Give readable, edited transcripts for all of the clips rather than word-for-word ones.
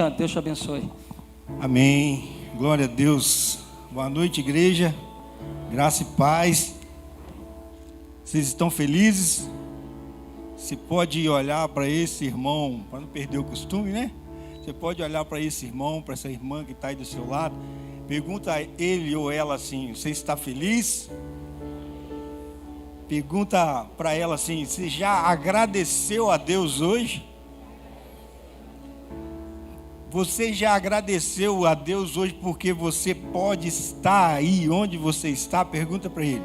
Alexandre. Deus te abençoe. Amém. Glória a Deus. Boa noite, igreja. Graça e paz. Vocês estão felizes? Você pode olhar para esse irmão, para não perder o costume, né? Você pode olhar para esse irmão, para essa irmã que está aí do seu lado. Pergunta a ele ou ela assim: você está feliz? Pergunta para ela assim: você já agradeceu a Deus hoje? Você já agradeceu a Deus hoje porque você pode estar aí onde você está? Pergunta para ele.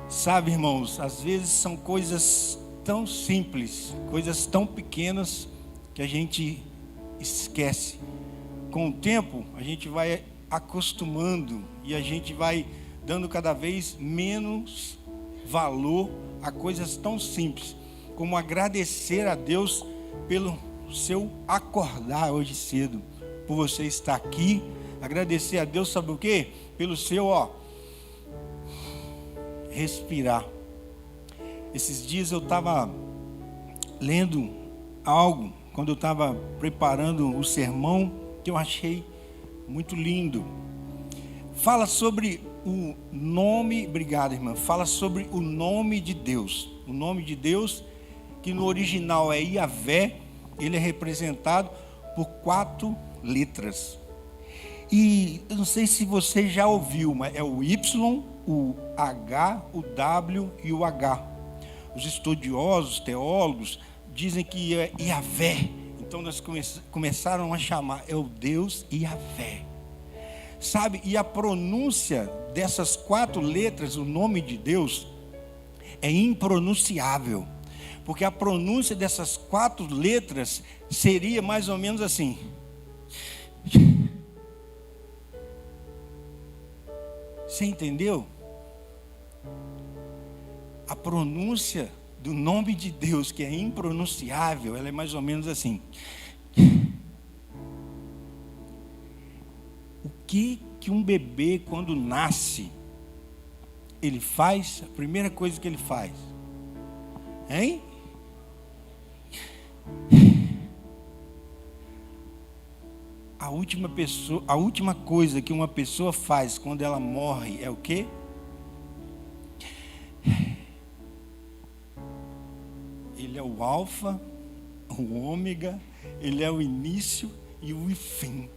Sabe, irmãos, às vezes são coisas tão simples, coisas tão pequenas que a gente esquece. Com o tempo, a gente vai acostumando e a gente vai dando cada vez menos valor a coisas tão simples, como agradecer a Deus pelo seu acordar hoje cedo, por você estar aqui. Agradecer a Deus, sabe o quê? Pelo seu, respirar. Esses dias eu estava lendo algo, quando eu estava preparando o sermão, que eu achei muito lindo. Fala sobre o nome, obrigado, irmã. Fala sobre o nome de Deus. O nome de Deus, que no original é Yahvé, ele é representado por 4 letras. E eu não sei se você já ouviu, mas é o Y, o H, o W e o H. Os estudiosos, teólogos, dizem que é Yahvé. Então nós começaram a chamar, é o Deus Yahvé. Sabe, e a pronúncia dessas 4 letras, o nome de Deus, é impronunciável. Porque a pronúncia dessas 4 letras seria mais ou menos assim. Você entendeu? A pronúncia do nome de Deus, que é impronunciável, ela é mais ou menos assim. O que um bebê, quando nasce, ele faz? A primeira coisa que ele faz, hein? A última coisa que uma pessoa faz quando ela morre é o quê? Ele é o alfa, o ômega, ele é o início e o fim.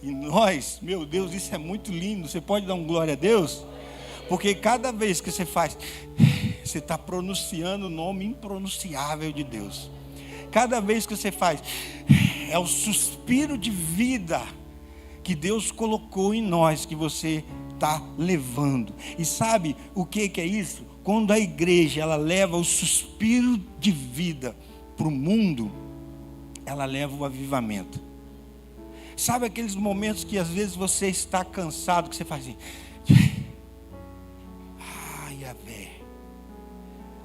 E nós, meu Deus, isso é muito lindo. Você pode dar um glória a Deus? Porque cada vez que você faz, você está pronunciando o nome impronunciável de Deus. Cada vez que você faz, é o suspiro de vida que Deus colocou em nós, que você está levando. E sabe o que é isso? Quando a igreja ela leva o suspiro de vida para o mundo, ela leva o avivamento. Sabe aqueles momentos que às vezes você está cansado, que você faz assim, Yahvé.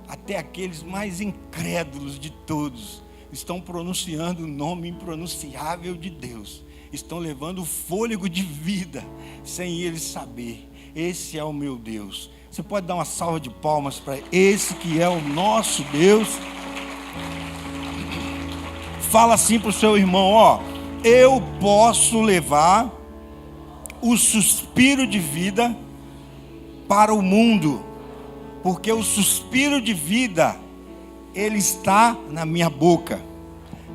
Até aqueles mais incrédulos de todos estão pronunciando o nome impronunciável de Deus. Estão levando o fôlego de vida, sem eles saber. Esse é o meu Deus. Você pode dar uma salva de palmas para esse que é o nosso Deus. Fala assim para o seu irmão, eu posso levar o suspiro de vida para o mundo, porque o suspiro de vida, ele está na minha boca.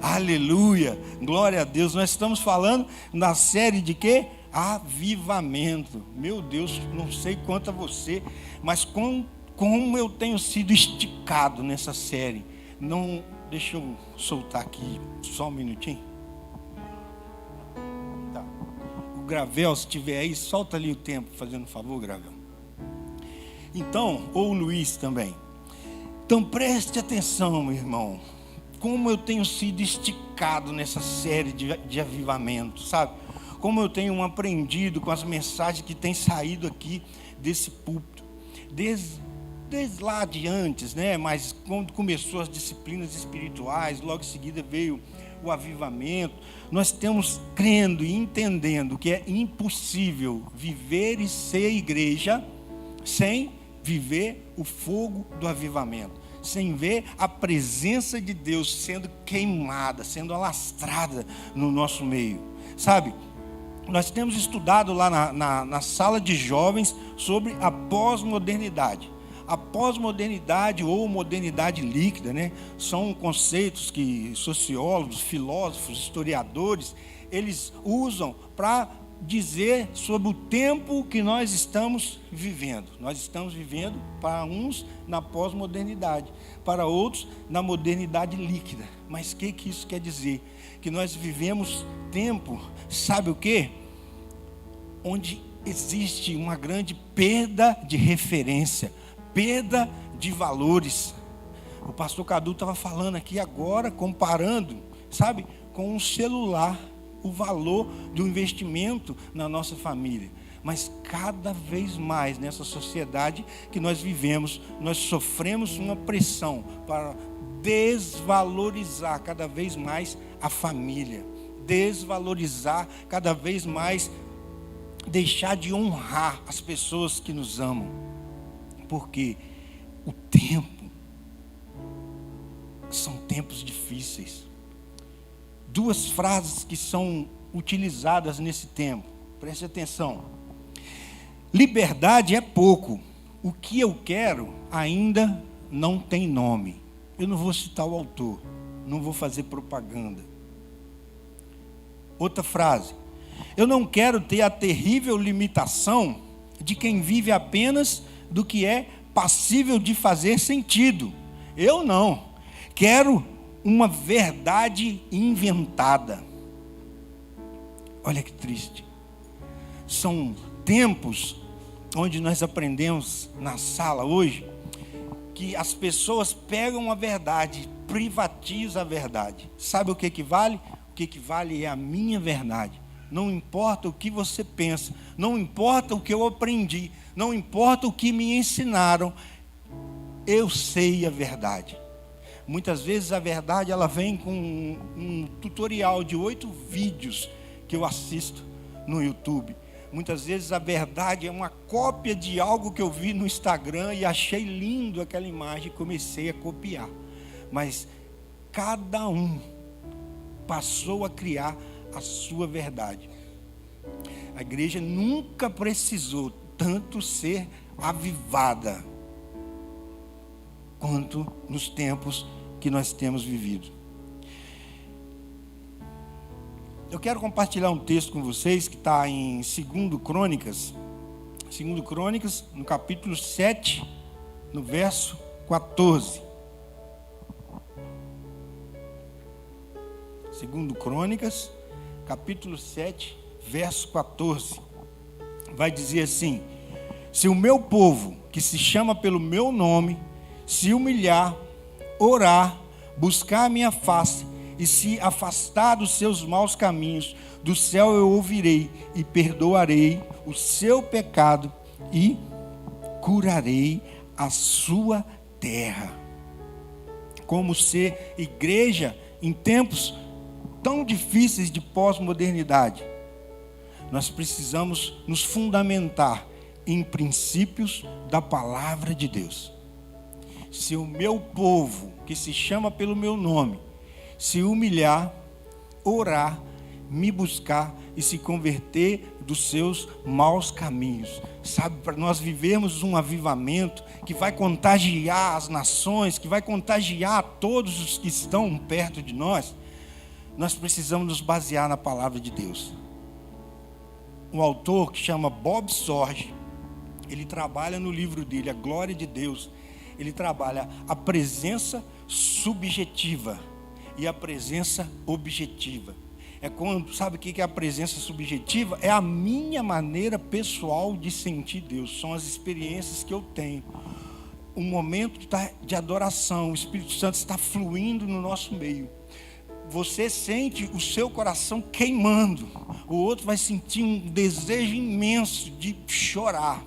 Aleluia, glória a Deus. Nós estamos falando na série de quê? Avivamento. Meu Deus, não sei quanto a você, mas como eu tenho sido esticado nessa série. Não, deixa eu soltar aqui só um minutinho. Tá. O Gravel, se tiver aí, solta ali o tempo, fazendo um favor, Gravel. Então, ou o Luiz também. Então preste atenção, meu irmão. Como eu tenho sido esticado nessa série de avivamento, sabe? Como eu tenho aprendido com as mensagens que têm saído aqui desse púlpito. Desde lá de antes, né? Mas quando começou as disciplinas espirituais, logo em seguida veio o avivamento. Nós temos crendo e entendendo que é impossível viver e ser igreja sem viver o fogo do avivamento, sem ver a presença de Deus sendo queimada, sendo alastrada no nosso meio. Sabe, nós temos estudado lá na sala de jovens sobre a pós-modernidade. A pós-modernidade ou modernidade líquida, né, são conceitos que sociólogos, filósofos, historiadores, eles usam para dizer sobre o tempo que nós estamos vivendo. Nós estamos vivendo, para uns, na pós-modernidade, para outros, na modernidade líquida. Mas o que isso quer dizer? Que nós vivemos tempo, sabe o quê? Onde existe uma grande perda de referência, perda de valores. O pastor Cadu estava falando aqui agora, comparando, sabe, com um celular, o valor do investimento na nossa família. Mas cada vez mais nessa sociedade que nós vivemos, nós sofremos uma pressão para desvalorizar cada vez mais a família, desvalorizar cada vez mais, deixar de honrar as pessoas que nos amam. Porque o tempo são tempos difíceis. Duas frases que são utilizadas nesse tempo, preste atenção. Liberdade é pouco, o que eu quero ainda não tem nome. Eu não vou citar o autor, não vou fazer propaganda. Outra frase: eu não quero ter a terrível limitação de quem vive apenas do que é passível de fazer sentido. Eu não quero uma verdade inventada. Olha que triste. São tempos onde nós aprendemos na sala hoje que as pessoas pegam a verdade, privatizam a verdade. Sabe o que vale? O que vale é a minha verdade. Não importa o que você pensa, não importa o que eu aprendi, não importa o que me ensinaram, eu sei a verdade. Muitas vezes a verdade ela vem com um tutorial de 8 vídeos que eu assisto no YouTube. Muitas vezes a verdade é uma cópia de algo que eu vi no Instagram e achei lindo aquela imagem e comecei a copiar. Mas cada um passou a criar a sua verdade. A igreja nunca precisou tanto ser avivada quanto nos tempos que nós temos vivido. Eu quero compartilhar um texto com vocês que está em 2 Crônicas, no capítulo 7, no verso 14. 2 Crônicas, capítulo 7, verso 14. Vai dizer assim: se o meu povo, que se chama pelo meu nome, se humilhar, orar, buscar a minha face e se afastar dos seus maus caminhos, do céu eu ouvirei e perdoarei o seu pecado e curarei a sua terra. Como ser igreja em tempos tão difíceis de pós-modernidade, nós precisamos nos fundamentar em princípios da palavra de Deus. Se o meu povo, que se chama pelo meu nome, se humilhar, orar, me buscar e se converter dos seus maus caminhos, sabe, para nós vivermos um avivamento que vai contagiar as nações, que vai contagiar todos os que estão perto de nós, nós precisamos nos basear na palavra de Deus. Um autor que chama Bob Sorge, ele trabalha no livro dele, A Glória de Deus, ele trabalha a presença subjetiva e a presença objetiva. É quando, sabe o que é a presença subjetiva? É a minha maneira pessoal de sentir Deus, são as experiências que eu tenho. Um momento de adoração, o Espírito Santo está fluindo no nosso meio. Você sente o seu coração queimando, o outro vai sentir um desejo imenso de chorar.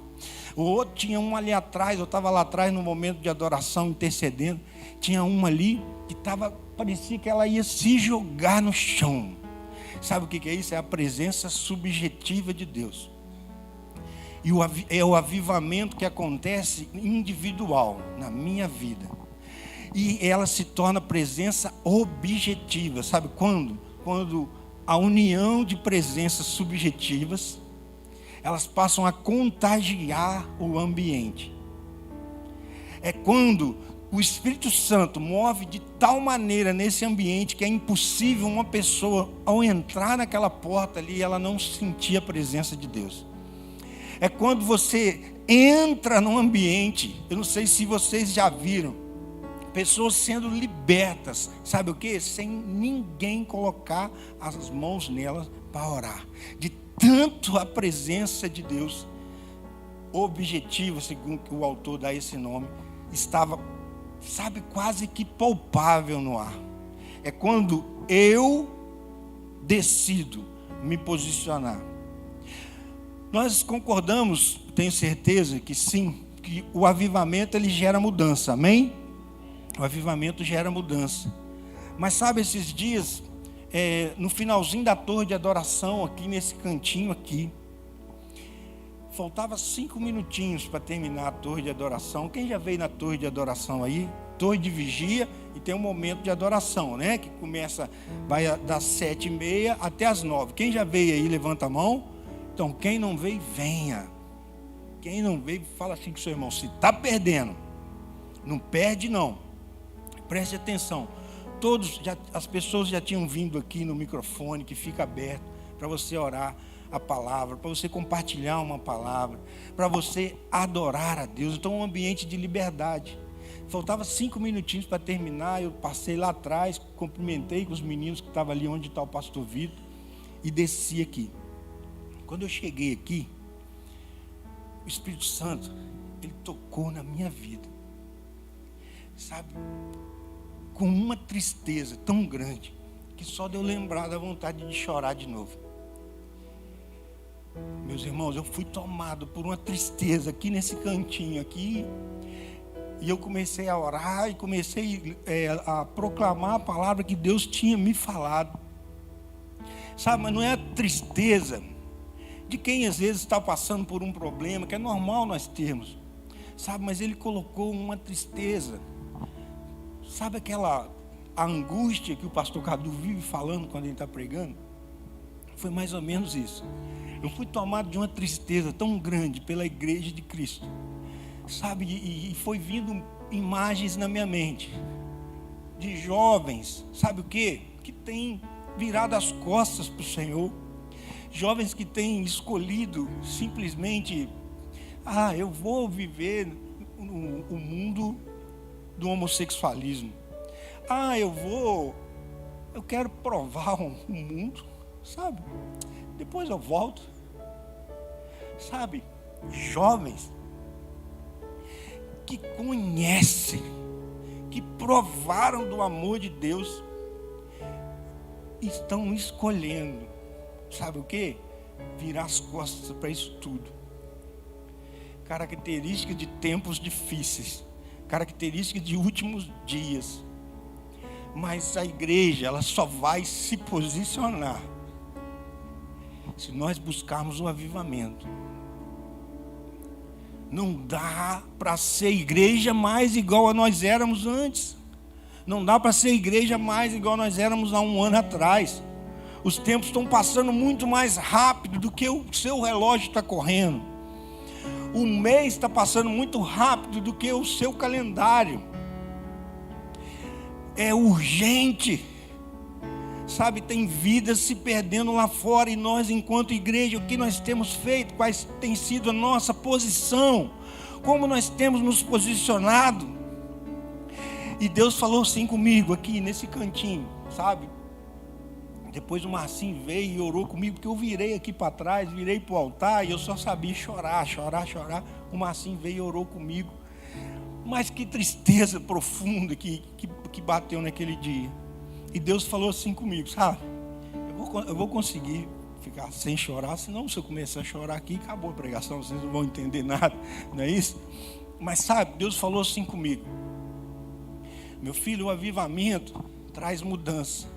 O outro tinha um ali atrás, eu estava lá atrás no momento de adoração intercedendo, tinha uma ali que parecia que ela ia se jogar no chão. Sabe o que é isso? É a presença subjetiva de Deus. E é o avivamento que acontece individual na minha vida. E ela se torna presença objetiva. Sabe quando? Quando a união de presenças subjetivas, elas passam a contagiar o ambiente. É quando o Espírito Santo move de tal maneira nesse ambiente que é impossível uma pessoa, ao entrar naquela porta ali, ela não sentir a presença de Deus. É quando você entra num ambiente, eu não sei se vocês já viram, pessoas sendo libertas, sabe o que? Sem ninguém colocar as mãos nelas para orar. De tanto a presença de Deus objetiva, segundo o autor dá esse nome, estava, sabe, quase que palpável no ar. É quando eu decido me posicionar. Nós concordamos, tenho certeza que sim, que o avivamento ele gera mudança, amém? O avivamento gera mudança. Mas sabe, esses dias, no finalzinho da torre de adoração, aqui nesse cantinho aqui, faltava 5 minutinhos para terminar a torre de adoração. Quem já veio na torre de adoração aí? Torre de vigia e tem um momento de adoração, né? Que começa, vai das 7h30 até as 9. Quem já veio aí, levanta a mão. Então, quem não veio, venha. Quem não veio, fala assim com o seu irmão: se está perdendo, não perde não. Preste atenção. As pessoas já tinham vindo aqui no microfone que fica aberto para você orar a palavra, para você compartilhar uma palavra, para você adorar a Deus. Então, um ambiente de liberdade. Faltava 5 minutinhos para terminar. Eu passei lá atrás, cumprimentei com os meninos que estavam ali onde está o pastor Vitor e desci aqui. Quando eu cheguei aqui, o Espírito Santo, ele tocou na minha vida, sabe, com uma tristeza tão grande, que só de eu lembrar da vontade de chorar de novo. Meus irmãos, eu fui tomado por uma tristeza aqui nesse cantinho aqui, e eu comecei a orar e comecei a proclamar a palavra que Deus tinha me falado. Sabe, mas não é a tristeza de quem às vezes está passando por um problema, que é normal nós termos, sabe, mas Ele colocou uma tristeza, sabe a angústia que o pastor Cadu vive falando quando ele está pregando? Foi mais ou menos isso. Eu fui tomado de uma tristeza tão grande pela igreja de Cristo, sabe, e foi vindo imagens na minha mente, de jovens, sabe o que? Que tem virado as costas para o Senhor, jovens que têm escolhido simplesmente, eu vou viver o mundo do homossexualismo. Eu quero provar o mundo, sabe? Depois eu volto. Sabe? Jovens que conhecem, que provaram do amor de Deus, estão escolhendo, sabe o que? Virar as costas para isso tudo. Característica de tempos difíceis, característica de últimos dias. Mas a igreja, ela só vai se posicionar se nós buscarmos o avivamento. Não dá para ser igreja mais igual a nós éramos antes. Não dá para ser igreja mais igual nós éramos há um ano atrás. Os tempos estão passando muito mais rápido do que o seu relógio está correndo. O mês está passando muito rápido do que o seu calendário. É urgente. Sabe, tem vidas se perdendo lá fora. E nós, enquanto igreja, o que nós temos feito? Quais tem sido a nossa posição? Como nós temos nos posicionado? E Deus falou assim comigo aqui nesse cantinho, sabe? Depois o Marcinho veio e orou comigo, porque eu virei aqui para trás, virei para o altar e eu só sabia chorar. O Marcinho veio e orou comigo. Mas que tristeza profunda que bateu naquele dia. E Deus falou assim comigo, sabe? Eu vou conseguir ficar sem chorar, senão se eu começar a chorar aqui, acabou a pregação, vocês não vão entender nada, não é isso? Mas sabe, Deus falou assim comigo: meu filho, o avivamento traz mudança.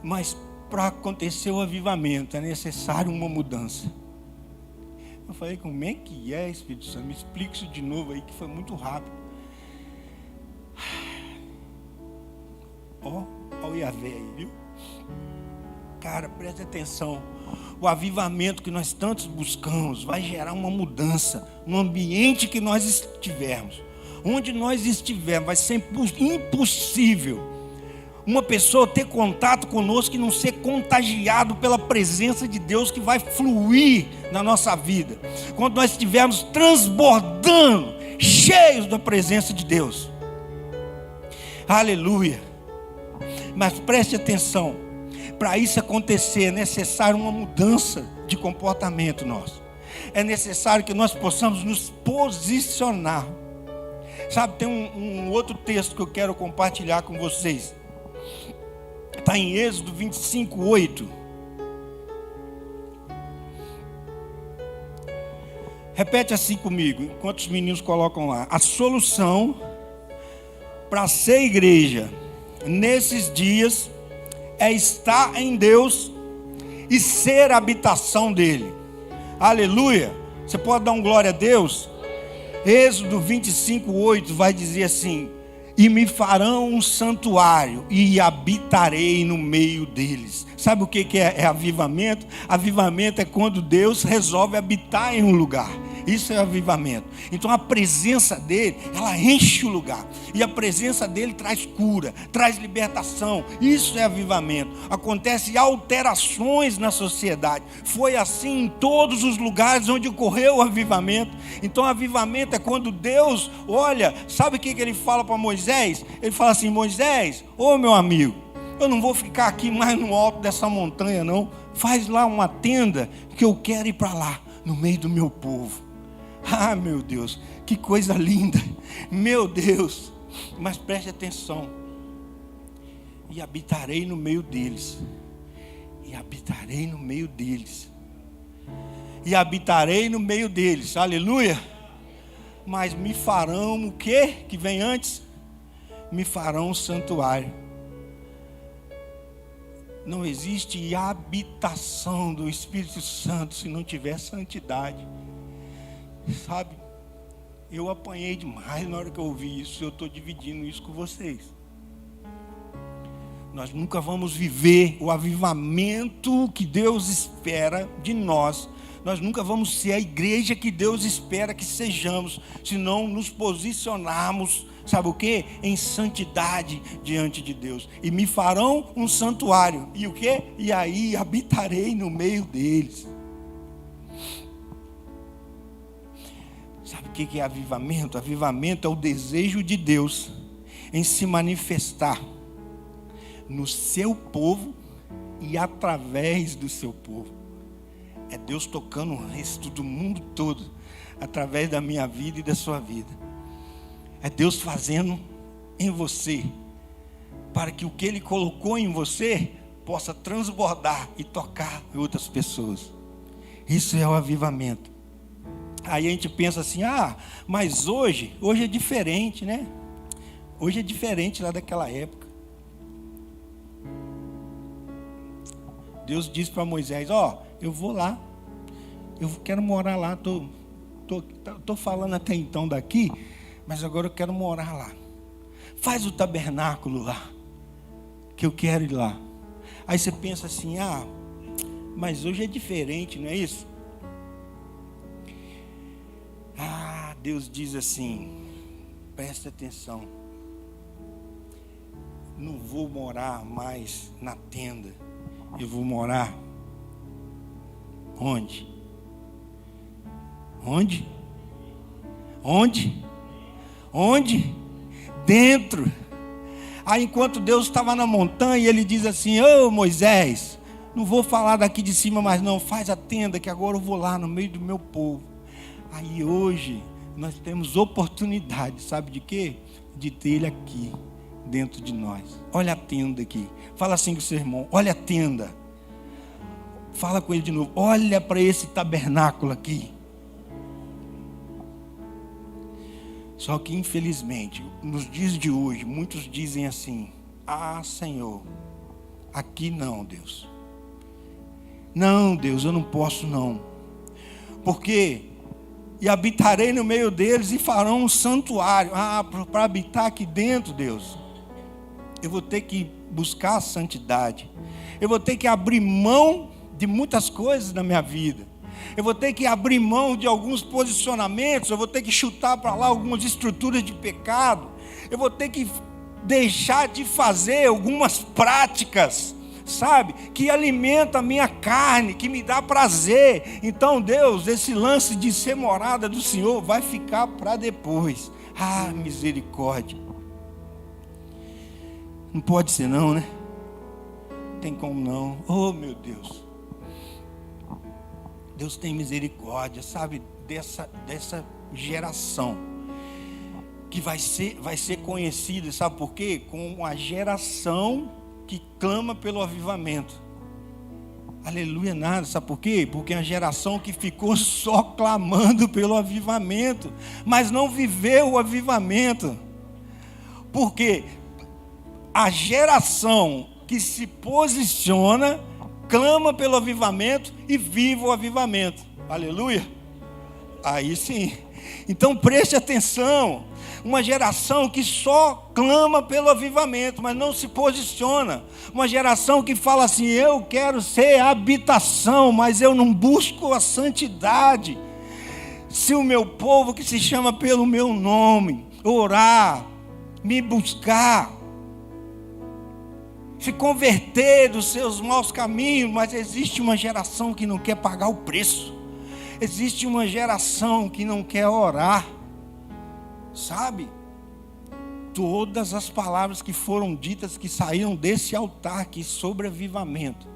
Mas para acontecer o avivamento é necessário uma mudança. Eu falei: como é que é, Espírito Santo? Me explica isso de novo aí, que foi muito rápido. Ó o Yahvé aí, viu? Cara, preste atenção. O avivamento que nós tantos buscamos vai gerar uma mudança no ambiente que nós estivermos. Onde nós estivermos, vai ser impossível uma pessoa ter contato conosco e não ser contagiado pela presença de Deus que vai fluir na nossa vida. Quando nós estivermos transbordando, cheios da presença de Deus. Aleluia. Mas preste atenção, para isso acontecer é necessário uma mudança de comportamento nosso. É necessário que nós possamos nos posicionar. Sabe, tem um outro texto que eu quero compartilhar com vocês. Está em Êxodo 25:8. Repete assim comigo, enquanto os meninos colocam lá. A solução para ser igreja nesses dias é estar em Deus e ser a habitação dele. Aleluia. Você pode dar um glória a Deus? Êxodo 25:8 vai dizer assim: e me farão um santuário e habitarei no meio deles. Sabe o que é avivamento? Avivamento é quando Deus resolve habitar em um lugar. Isso é avivamento. Então a presença dele, ela enche o lugar. E a presença dele traz cura, traz libertação. Isso é avivamento. Acontece alterações na sociedade. Foi assim em todos os lugares onde ocorreu o avivamento. Então avivamento é quando Deus olha, sabe o que ele fala para Moisés? Ele fala assim: Moisés, ô meu amigo, eu não vou ficar aqui mais no alto dessa montanha não. Faz lá uma tenda que eu quero ir para lá, no meio do meu povo. Ah, meu Deus, que coisa linda, meu Deus. Mas preste atenção. E habitarei no meio deles. E habitarei no meio deles. E habitarei no meio deles, aleluia. Mas me farão o quê? Que vem antes? Me farão um santuário. Não existe habitação do Espírito Santo se não tiver santidade. Sabe, eu apanhei demais na hora que eu ouvi isso. Eu estou dividindo isso com vocês. Nós nunca vamos viver o avivamento que Deus espera de nós. Nós nunca vamos ser a igreja que Deus espera que sejamos, se não nos posicionarmos, sabe o que? Em santidade diante de Deus. E me farão um santuário. E o que? E aí habitarei no meio deles. Sabe o que é avivamento? Avivamento é o desejo de Deus em se manifestar no seu povo e através do seu povo. É Deus tocando o resto do mundo todo, através da minha vida e da sua vida. É Deus fazendo em você, para que o que Ele colocou em você possa transbordar e tocar em outras pessoas. Isso é o avivamento. Aí a gente pensa assim: ah, mas hoje é diferente, né? Hoje é diferente lá daquela época. Deus disse para Moisés: ó, eu vou lá, eu quero morar lá, tô falando até então daqui, mas agora eu quero morar lá. Faz o tabernáculo lá, que eu quero ir lá. Aí você pensa assim: ah, mas hoje é diferente, não é isso? Ah, Deus diz assim, presta atenção, não vou morar mais na tenda, eu vou morar onde? Onde? Onde? Onde? Dentro. Aí enquanto Deus estava na montanha, Ele diz assim: ô Moisés, não vou falar daqui de cima mais não, faz a tenda que agora eu vou lá no meio do meu povo. Aí hoje nós temos oportunidade, sabe de quê? De ter Ele aqui dentro de nós. Olha a tenda aqui. Fala assim com o seu irmão: olha a tenda. Fala com ele de novo: olha para esse tabernáculo aqui. Só que infelizmente, nos dias de hoje, muitos dizem assim: ah, Senhor, aqui não, Deus. Não, Deus, eu não posso não. Porque e habitarei no meio deles e farão um santuário. Ah, para habitar aqui dentro, Deus. eu vou ter que buscar a santidade. Eu vou ter que abrir mão de muitas coisas na minha vida. Eu vou ter que abrir mão de alguns posicionamentos. Eu vou ter que chutar para lá algumas estruturas de pecado. Eu vou ter que deixar de fazer algumas práticas, sabe, que alimenta a minha carne, que me dá prazer. Então, Deus, esse lance de ser morada do Senhor vai ficar para depois. Ah, misericórdia. Não pode ser não, né? Tem como não. Oh, meu Deus. Deus tem misericórdia, sabe, dessa geração que vai ser conhecida, sabe por quê? Como a geração que clama pelo avivamento. Aleluia, nada, sabe por quê? Porque é a geração que ficou só clamando pelo avivamento, mas não viveu o avivamento. Porque a geração que se posiciona, clama pelo avivamento e vive o avivamento. Aleluia. Aí sim. Então preste atenção. Uma geração que só clama pelo avivamento, mas não se posiciona. Uma geração que fala assim: eu quero ser habitação, mas eu não busco a santidade. Se o meu povo, que se chama pelo meu nome, orar, me buscar, se converter dos seus maus caminhos. Mas existe uma geração que não quer pagar o preço. Existe uma geração que não quer orar. Sabe? Todas as palavras que foram ditas, que saíram desse altar aqui sobre avivamento,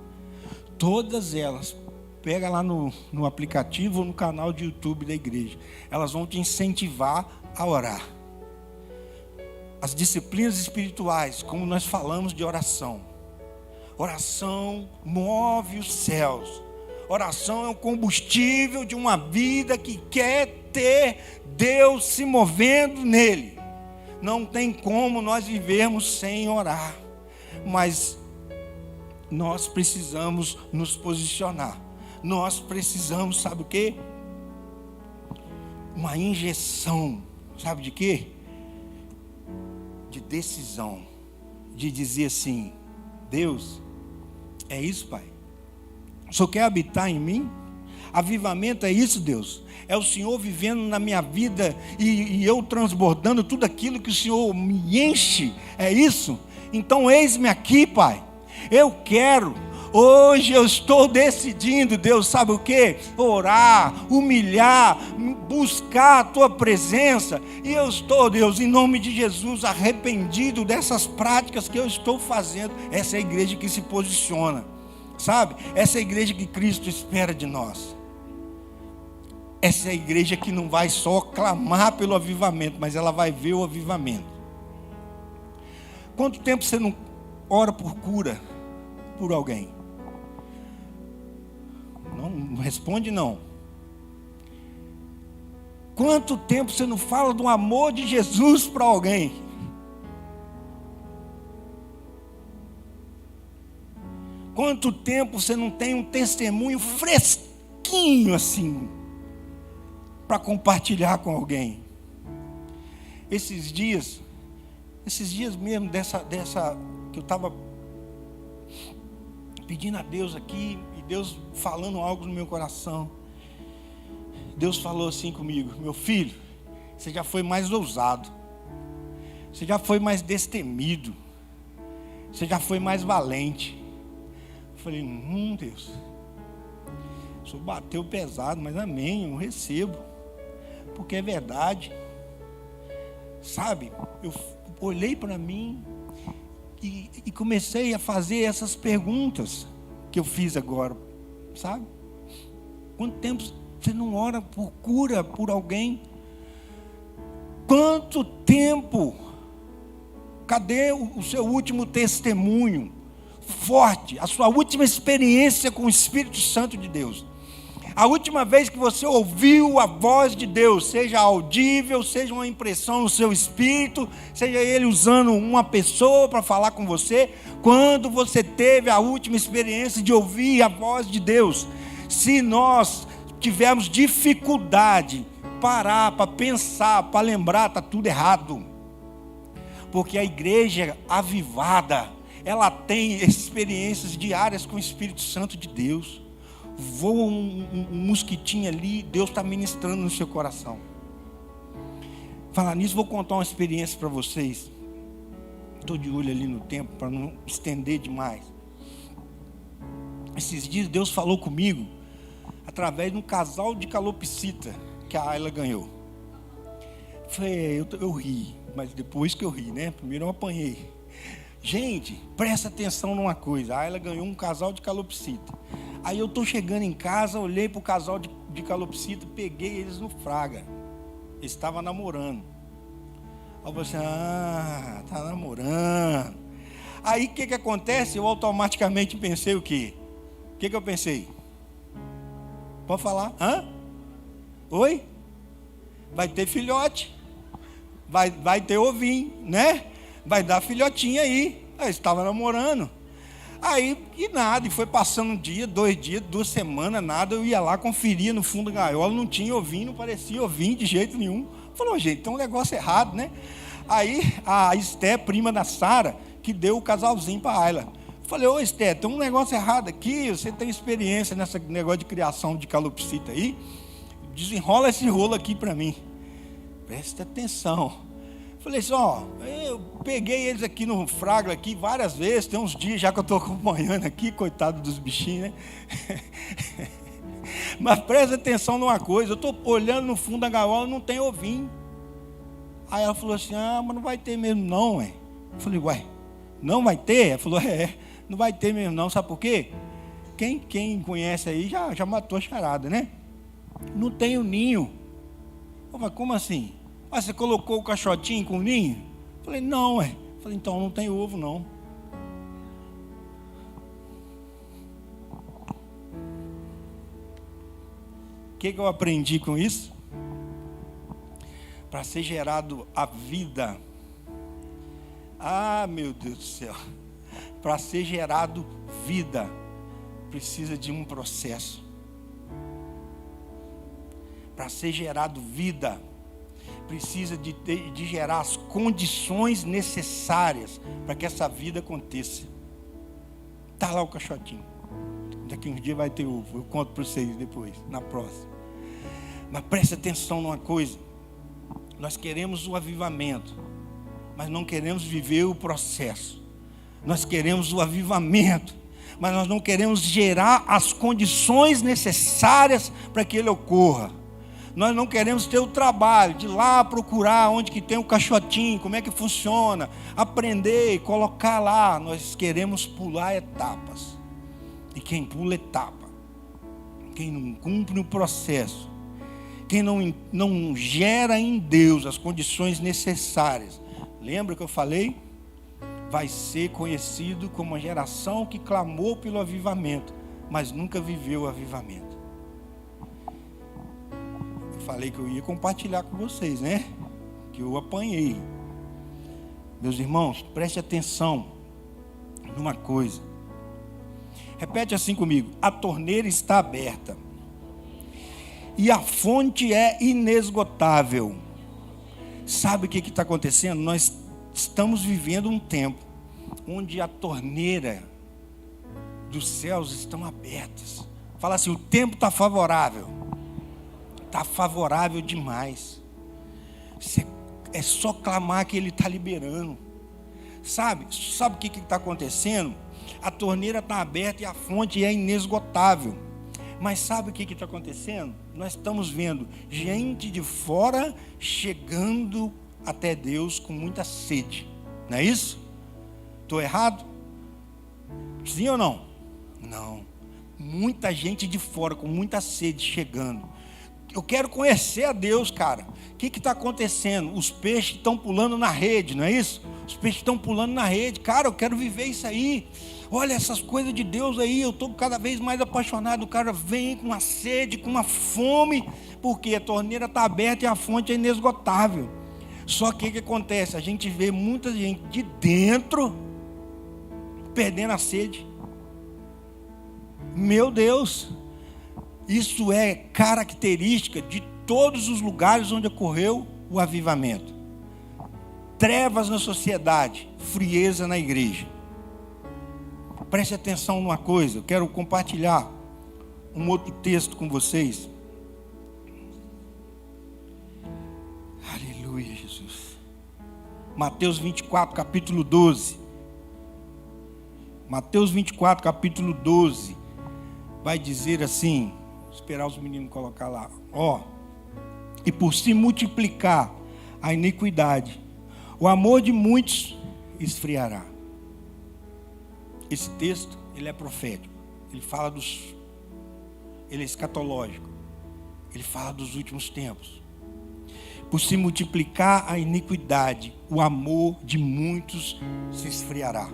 todas elas, pega lá no aplicativo ou no canal de YouTube da igreja, elas vão te incentivar a orar. As disciplinas espirituais, como nós falamos de oração. Oração move os céus. Oração é o combustível de uma vida que quer ter Deus se movendo nele. Não tem como nós vivermos sem orar. Mas nós precisamos nos posicionar. Nós precisamos, sabe o quê? Uma injeção, sabe de quê? De decisão, de dizer assim: Deus, é isso, Pai? O Senhor quer habitar em mim? Avivamento é isso, Deus? É o Senhor vivendo na minha vida e eu transbordando tudo aquilo que o Senhor me enche? É isso? Então eis-me aqui, Pai. Eu quero. Hoje eu estou decidindo, Deus, sabe o que? Orar, humilhar, buscar a Tua presença. E eu estou, Deus, em nome de Jesus, arrependido dessas práticas que eu estou fazendo. Essa é a igreja que se posiciona, sabe? Essa é a igreja que Cristo espera de nós. Essa é a igreja que não vai só clamar pelo avivamento, mas ela vai ver o avivamento. Quanto tempo você não ora por cura por alguém? Não responde não. Quanto tempo você não fala do amor de Jesus para alguém? Quanto tempo você não tem um testemunho fresquinho assim para compartilhar com alguém? Esses dias mesmo dessa que eu estava pedindo a Deus aqui, e Deus falando algo no meu coração. Deus falou assim comigo: meu filho, você já foi mais ousado, você já foi mais destemido, você já foi mais valente. Eu falei: Deus, o Senhor bateu pesado, mas amém, eu recebo, porque é verdade. Sabe, eu olhei para mim e comecei a fazer essas perguntas que eu fiz agora, sabe? Quanto tempo você não ora por cura por alguém? Quanto tempo? Cadê o seu último testemunho forte, a sua última experiência com o Espírito Santo de Deus? A última vez que você ouviu a voz de Deus, seja audível, seja uma impressão no seu espírito, seja Ele usando uma pessoa para falar com você, quando você teve a última experiência de ouvir a voz de Deus? Se nós tivermos dificuldade, parar para pensar, para lembrar, está tudo errado. Porque a igreja avivada, ela tem experiências diárias com o Espírito Santo de Deus. Voa um mosquitinho ali, Deus está ministrando no seu coração. Falar nisso, vou contar uma experiência para vocês. Estou de olho ali no tempo, para não estender demais. Esses dias Deus falou comigo, através de um casal de calopsita, que a Ayla ganhou. Eu ri, mas depois que eu ri, né? Primeiro eu apanhei. Gente, presta atenção numa coisa. A Ayla ganhou um casal de calopsita. Aí eu estou chegando em casa, olhei para o casal de calopsita, peguei eles no Fraga. Eles estavam namorando. Aí eu falei assim, tá namorando. Aí o que acontece? Eu automaticamente pensei o quê? O que eu pensei? Pode falar? Oi? Vai ter filhote. Vai ter ovinho, né? Vai dar filhotinho aí. Aí estava namorando. Aí, e nada, e foi passando um dia, 2 dias, 2 semanas, nada. Eu ia lá, conferia no fundo da gaiola, não tinha ovinho, não parecia ovinho de jeito nenhum. Falou, gente, tem um negócio errado, né? Aí a Esté, prima da Sara, que deu o casalzinho para a Ayla. Falei, ô Esté, tem um negócio errado aqui, você tem experiência nesse negócio de criação de calopsita aí, desenrola esse rolo aqui para mim. Preste atenção. Falei assim, eu peguei eles aqui no Fraga aqui várias vezes, tem uns dias já que eu estou acompanhando aqui, coitado dos bichinhos, né? Mas presta atenção numa coisa, eu estou olhando no fundo da gaiola, não tem ovinho. Aí ela falou assim, mas não vai ter mesmo não, ué. Eu falei, ué, não vai ter? Ela falou, não vai ter mesmo não, sabe por quê? Quem conhece aí já matou a charada, né? Não tem o ninho. Eu falei, como assim? Você colocou o caixotinho com o ninho? Eu falei, não, ué. Eu falei, então não tem ovo não. O que eu aprendi com isso? Para ser gerado a vida. Meu Deus do céu. Para ser gerado vida, precisa de um processo. Para ser gerado vida, precisa de gerar as condições necessárias para que essa vida aconteça. Está lá o caixotinho. Daqui uns dias vai ter ovo. Eu conto para vocês depois, na próxima. Mas preste atenção numa coisa. Nós queremos o avivamento, mas não queremos viver o processo. Nós queremos o avivamento, mas nós não queremos gerar as condições necessárias para que ele ocorra. Nós não queremos ter o trabalho de ir lá procurar onde que tem o caixotinho, como é que funciona, aprender e colocar lá. Nós queremos pular etapas. E quem pula etapa, quem não cumpre o processo, quem não gera em Deus as condições necessárias, lembra que eu falei? Vai ser conhecido como a geração que clamou pelo avivamento, mas nunca viveu o avivamento. Falei que eu ia compartilhar com vocês, né? Que eu apanhei. Meus irmãos, preste atenção numa coisa. Repete assim comigo. A torneira está aberta e a fonte é inesgotável. Sabe o que está acontecendo? Nós estamos vivendo um tempo onde a torneira dos céus estão abertas. Fala assim, o tempo está favorável. Está favorável demais. É só clamar que ele está liberando. Sabe o que está acontecendo? A torneira está aberta e a fonte é inesgotável. Mas sabe o que está acontecendo? Nós estamos vendo gente de fora chegando até Deus com muita sede. Não é isso? Estou errado? Sim ou não? Não. Muita gente de fora com muita sede chegando. Eu quero conhecer a Deus, cara. O que está acontecendo? Os peixes estão pulando na rede, não é isso? Os peixes estão pulando na rede. Cara, eu quero viver isso aí. Olha essas coisas de Deus aí. Eu estou cada vez mais apaixonado. O cara vem com uma sede, com uma fome. Porque a torneira está aberta e a fonte é inesgotável. Só que o que acontece? A gente vê muita gente de dentro perdendo a sede. Meu Deus! Isso é característica de todos os lugares onde ocorreu o avivamento. trevas na sociedade, frieza na igreja. Preste atenção numa coisa, eu quero compartilhar um outro texto com vocês. Aleluia, Jesus. Mateus 24, capítulo 12. Mateus 24, capítulo 12. Vai dizer assim, vou esperar os meninos colocar lá. E por se multiplicar a iniquidade, o amor de muitos esfriará. Esse texto, ele é profético. Ele é escatológico. Ele fala dos últimos tempos. Por se multiplicar a iniquidade, o amor de muitos se esfriará.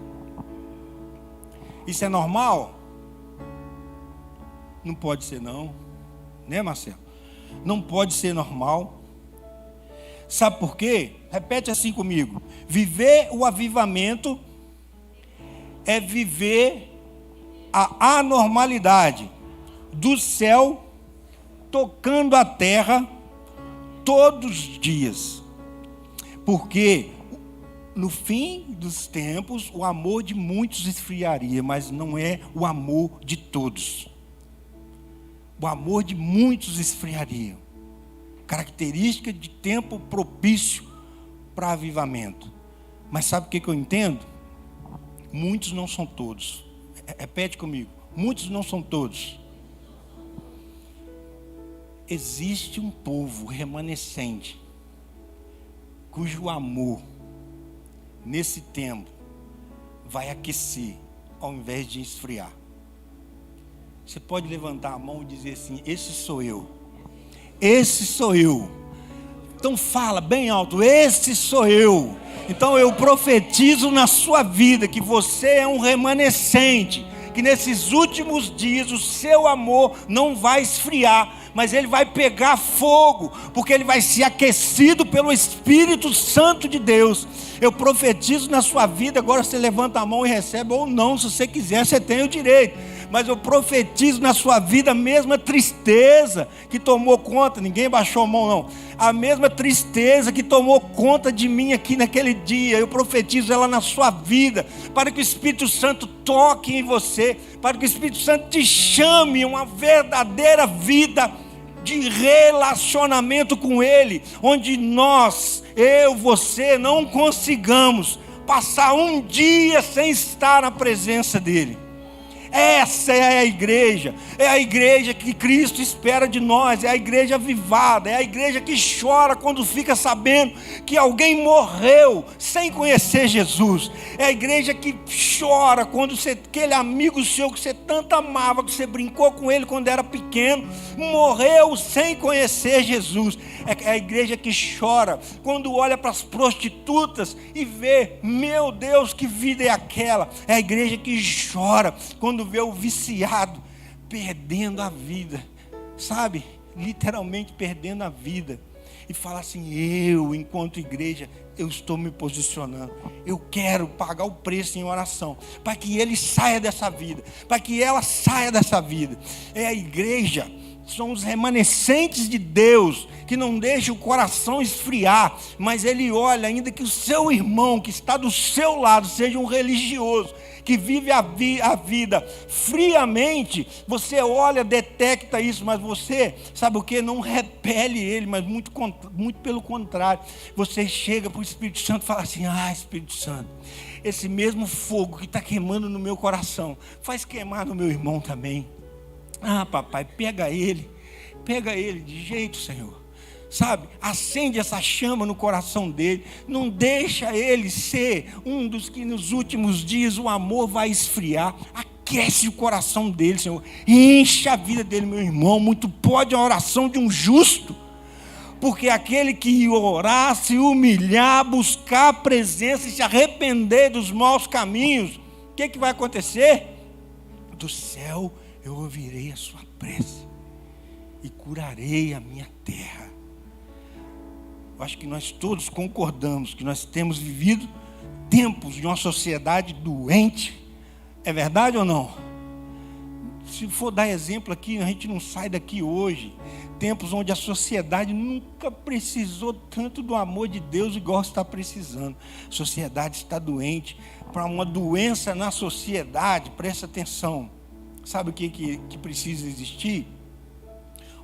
Isso é normal? Não pode ser não. Né, Marcelo? Não pode ser normal. Sabe por quê? Repete assim comigo. Viver o avivamento é viver a anormalidade do céu tocando a terra todos os dias. Porque no fim dos tempos o amor de muitos esfriaria, mas não é o amor de todos. O amor de muitos esfriaria. Característica de tempo propício para avivamento. Mas sabe o que eu entendo? Muitos não são todos. Repete comigo. Muitos não são todos. Existe um povo remanescente cujo amor nesse tempo vai aquecer ao invés de esfriar. Você pode levantar a mão e dizer assim: esse sou eu. Esse sou eu. Então fala bem alto: esse sou eu. Então eu profetizo na sua vida que você é um remanescente, que nesses últimos dias o seu amor não vai esfriar, mas ele vai pegar fogo, porque ele vai ser aquecido pelo Espírito Santo de Deus. Eu profetizo na sua vida. Agora você levanta a mão e recebe, ou não, se você quiser, você tem o direito. Mas eu profetizo na sua vida a mesma tristeza que tomou conta, ninguém baixou a mão não, a mesma tristeza que tomou conta de mim aqui naquele dia, eu profetizo ela na sua vida, para que o Espírito Santo toque em você, para que o Espírito Santo te chame uma verdadeira vida de relacionamento com Ele, onde nós, eu, você, não consigamos passar um dia sem estar na presença dEle. Essa é a igreja que Cristo espera de nós, é a igreja avivada, é a igreja que chora quando fica sabendo que alguém morreu sem conhecer Jesus, é a igreja que chora quando aquele amigo seu que você tanto amava, que você brincou com ele quando era pequeno, morreu sem conhecer Jesus. É a igreja que chora quando olha para as prostitutas e vê, meu Deus, que vida é aquela. É a igreja que chora quando vê o viciado perdendo a vida, sabe, literalmente perdendo a vida, e fala assim: eu, enquanto igreja, eu estou me posicionando, eu quero pagar o preço em oração, para que ele saia dessa vida, para que ela saia dessa vida. É a igreja, são os remanescentes de Deus, que não deixa o coração esfriar, mas ele olha, ainda que o seu irmão que está do seu lado seja um religioso, que vive a vida friamente, você olha, detecta isso, mas você, sabe o que? Não repele ele, mas muito pelo contrário, você chega para o Espírito Santo e fala assim: ah, Espírito Santo, esse mesmo fogo que está queimando no meu coração, faz queimar no meu irmão também. Ah, papai, pega ele de jeito, Senhor. Sabe, acende essa chama no coração dele, não deixa ele ser um dos que nos últimos dias o amor vai esfriar. Aquece o coração dele, Senhor, enche a vida dele, meu irmão. Muito pode a oração de um justo, porque aquele que orar, se humilhar, buscar a presença e se arrepender dos maus caminhos, o que vai acontecer? Do céu eu ouvirei a sua prece e curarei a minha terra. Eu acho que nós todos concordamos que nós temos vivido tempos de uma sociedade doente. É verdade ou não? Se for dar exemplo aqui, a gente não sai daqui hoje. Tempos onde a sociedade nunca precisou tanto do amor de Deus igual está precisando. A sociedade está doente. Para uma doença na sociedade, presta atenção. Sabe o que precisa existir?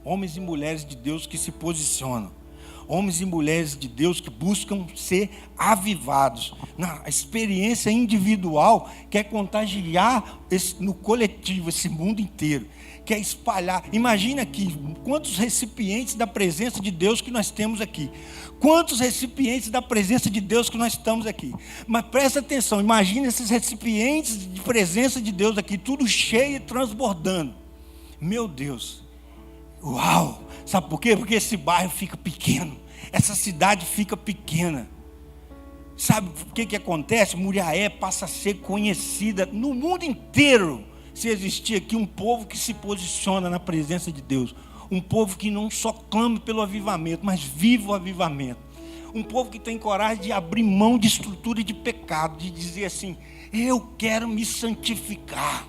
Homens e mulheres de Deus que se posicionam. Homens e mulheres de Deus que buscam ser avivados. Na experiência individual, quer contagiar no coletivo, esse mundo inteiro. Quer espalhar. Imagina aqui, quantos recipientes da presença de Deus que nós temos aqui. Quantos recipientes da presença de Deus que nós estamos aqui. Mas presta atenção, imagina esses recipientes de presença de Deus aqui, tudo cheio e transbordando. Meu Deus. Uau! Sabe por quê? Porque esse bairro fica pequeno. Essa cidade fica pequena. Sabe o que acontece? Muriaé passa a ser conhecida no mundo inteiro. Se existir aqui um povo que se posiciona na presença de Deus. Um povo que não só clama pelo avivamento, mas vive o avivamento. Um povo que tem coragem de abrir mão de estrutura de pecado. De dizer assim, eu quero me santificar.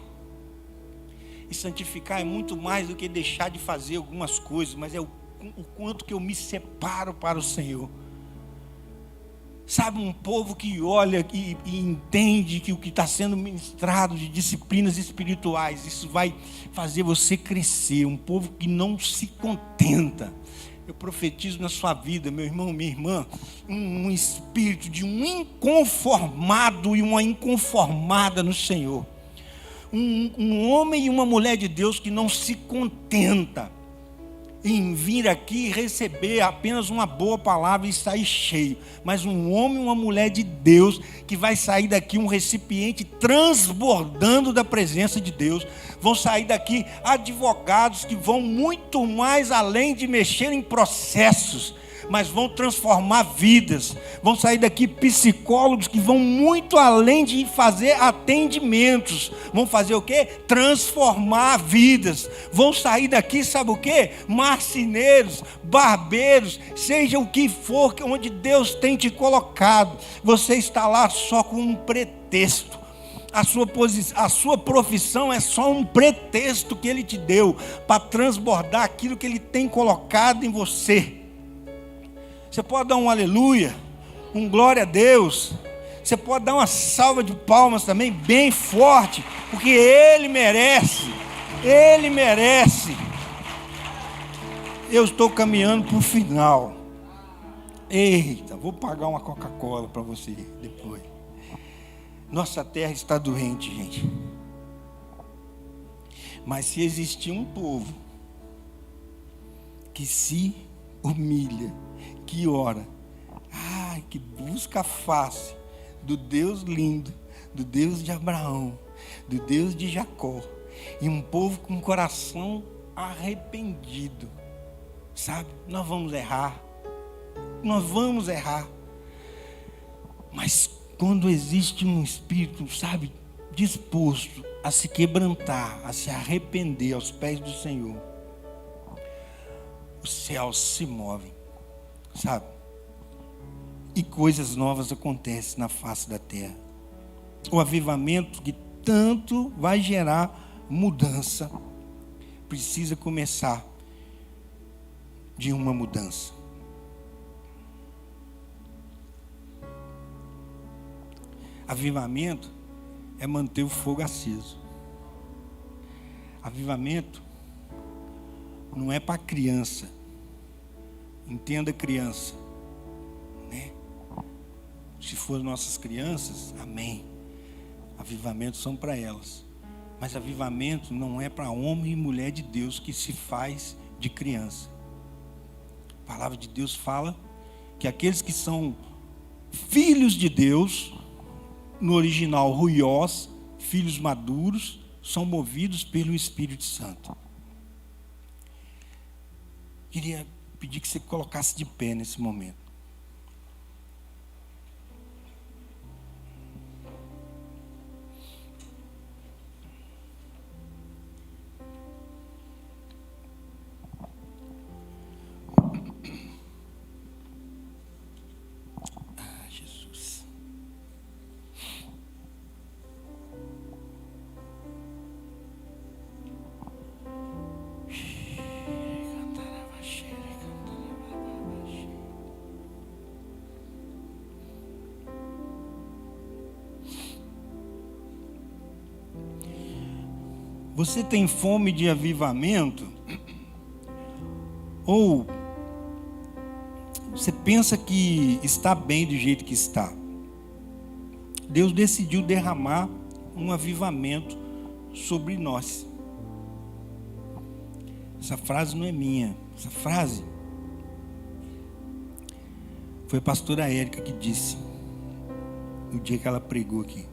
E santificar é muito mais do que deixar de fazer algumas coisas, mas é o quanto que eu me separo para o Senhor. Sabe, um povo que olha e entende que o que está sendo ministrado de disciplinas espirituais, isso vai fazer você crescer. Um povo que não se contenta. Eu profetizo na sua vida, meu irmão, minha irmã, um espírito de um inconformado e uma inconformada no Senhor. Um homem e uma mulher de Deus que não se contenta em vir aqui e receber apenas uma boa palavra e sair cheio, mas um homem e uma mulher de Deus que vai sair daqui um recipiente transbordando da presença de Deus. Vão sair daqui advogados que vão muito mais além de mexer em processos, mas vão transformar vidas. Vão sair daqui psicólogos que vão muito além de fazer atendimentos. Vão fazer o quê? Transformar vidas. Vão sair daqui, sabe o quê? Marceneiros, barbeiros, seja o que for, onde Deus tem te colocado. Você está lá só com um pretexto. A sua profissão é só um pretexto que Ele te deu para transbordar aquilo que Ele tem colocado em você. Você pode dar um aleluia, um glória a Deus. Você pode dar uma salva de palmas também, bem forte, porque Ele merece. Ele merece. Eu estou caminhando para o final. Eita, vou pagar uma Coca-Cola para você depois. Nossa terra está doente, gente. Mas se existir um povo que se humilha, que ora, que busca a face do Deus lindo, do Deus de Abraão, do Deus de Jacó, e um povo com coração arrependido, sabe? Nós vamos errar, mas quando existe um espírito, sabe, disposto a se quebrantar, a se arrepender aos pés do Senhor, os céus se movem, sabe? E coisas novas acontecem na face da terra. O avivamento que tanto vai gerar mudança precisa começar de uma mudança. Avivamento é manter o fogo aceso. Avivamento não é para criança. Entenda, criança, né? Se for nossas crianças, amém. Avivamentos são para elas. Mas avivamento não é para homem e mulher de Deus que se faz de criança. A palavra de Deus fala que aqueles que são filhos de Deus, no original ruiós, filhos maduros, são movidos pelo Espírito Santo. Queria pedir que você colocasse de pé nesse momento. Você tem fome de avivamento? Ou você pensa que está bem do jeito que está? Deus decidiu derramar um avivamento sobre nós. Essa frase não é minha. Essa frase foi a pastora Érica que disse no dia que ela pregou aqui.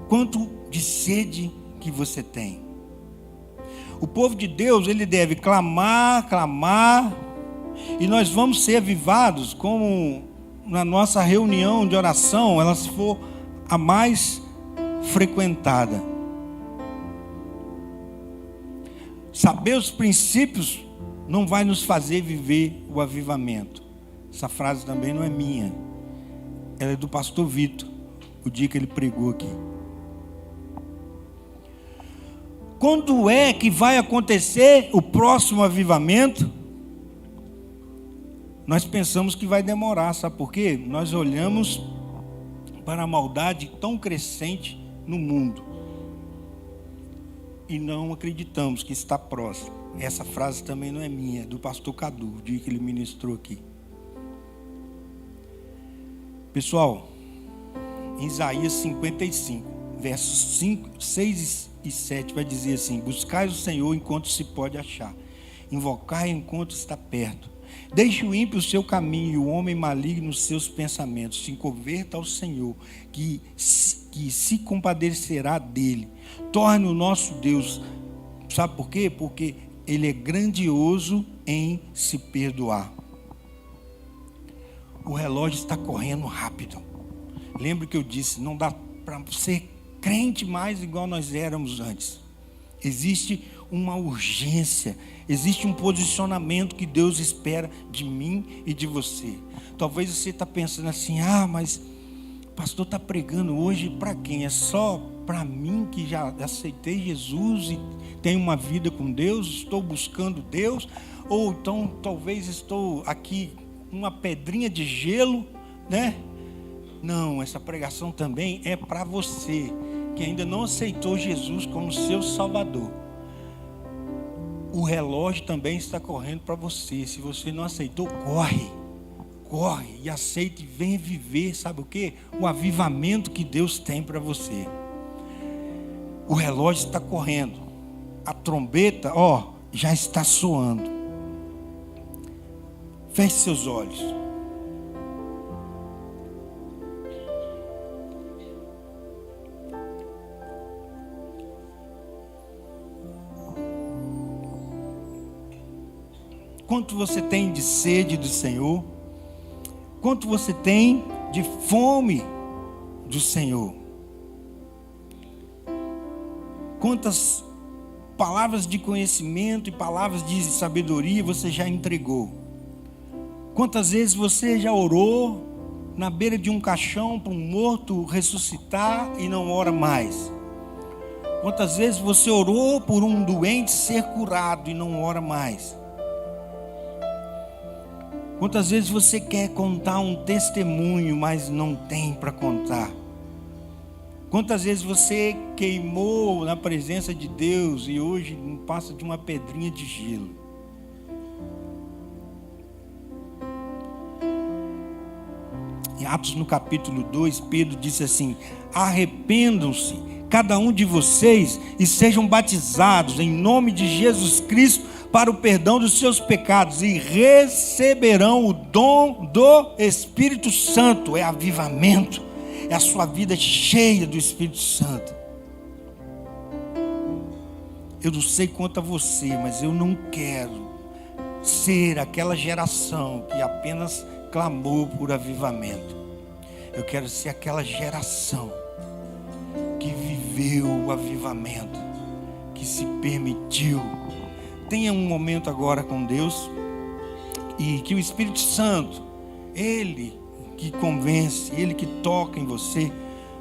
Quanto de sede que você tem? O povo de Deus, ele deve clamar, e nós vamos ser avivados como na nossa reunião de oração, ela se for a mais frequentada. Saber os princípios não vai nos fazer viver o avivamento. Essa frase também não é minha. Ela é do pastor Vitor, o dia que ele pregou aqui. Quando é que vai acontecer o próximo avivamento? Nós pensamos que vai demorar, sabe por quê? Nós olhamos para a maldade tão crescente no mundo e não acreditamos que está próximo. Essa frase também não é minha, é do pastor Cadu, o dia que ele ministrou aqui. Pessoal, em Isaías 55, versos 5, 6 e 7 vai dizer assim: buscai o Senhor enquanto se pode achar, invocai enquanto está perto. Deixe o ímpio o seu caminho e o homem maligno os seus pensamentos. Se converta ao Senhor, que se compadecerá dele. Torne o nosso Deus. Sabe por quê? Porque Ele é grandioso em se perdoar. O relógio está correndo rápido. Lembra que eu disse, não dá para ser crente mais igual nós éramos antes. Existe uma urgência, existe um posicionamento que Deus espera de mim e de você. Talvez você está pensando assim, mas o pastor está pregando hoje para quem? É só para mim que já aceitei Jesus e tenho uma vida com Deus, estou buscando Deus? Ou então talvez estou aqui uma pedrinha de gelo, né? Não, essa pregação também é para você que ainda não aceitou Jesus como seu Salvador. O relógio também está correndo para você. Se você não aceitou, corre e aceite e venha viver, sabe o quê? O avivamento que Deus tem para você. O relógio está correndo, a trombeta, já está soando. Feche seus olhos. Quanto você tem de sede do Senhor? Quanto você tem de fome do Senhor? Quantas palavras de conhecimento e palavras de sabedoria você já entregou? Quantas vezes você já orou na beira de um caixão para um morto ressuscitar e não ora mais? Quantas vezes você orou por um doente ser curado e não ora mais? Quantas vezes você quer contar um testemunho, mas não tem para contar? Quantas vezes você queimou na presença de Deus e hoje não passa de uma pedrinha de gelo? Em Atos no capítulo 2, Pedro disse assim: arrependam-se cada um de vocês e sejam batizados em nome de Jesus Cristo para o perdão dos seus pecados e receberão o dom do Espírito Santo. É avivamento, é a sua vida cheia do Espírito Santo. Eu não sei quanto a você, mas eu não quero ser aquela geração que apenas clamou por avivamento. Eu quero ser aquela geração que viveu o avivamento, que se permitiu. Tenha um momento agora com Deus e que o Espírito Santo, Ele que convence, Ele que toca em você.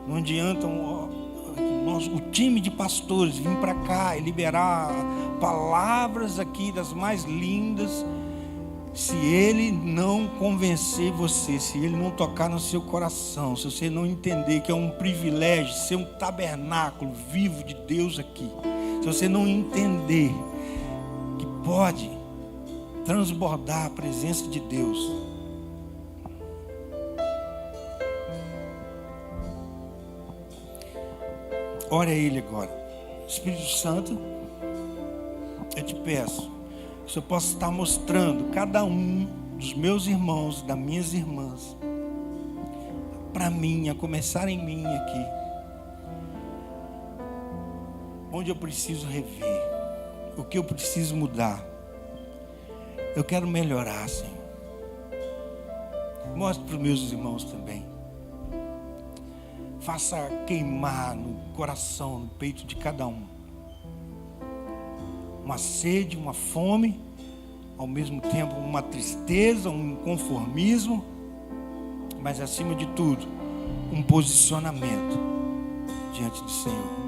Não adianta o time de pastores vir para cá e liberar palavras aqui das mais lindas, Se Ele não convencer você, se Ele não tocar no seu coração, se você não entender que é um privilégio ser um tabernáculo vivo de Deus aqui, se você não entender que pode transbordar a presença de Deus, ore a Ele agora. Espírito Santo, eu te peço, que eu possa estar mostrando cada um dos meus irmãos, das minhas irmãs, para mim, a começar em mim aqui, onde eu preciso rever, o que eu preciso mudar. Eu quero melhorar, Senhor. Mostre para os meus irmãos também. Faça queimar no coração, no peito de cada um, uma sede, uma fome, ao mesmo tempo uma tristeza, um conformismo, mas acima de tudo, um posicionamento diante do Senhor.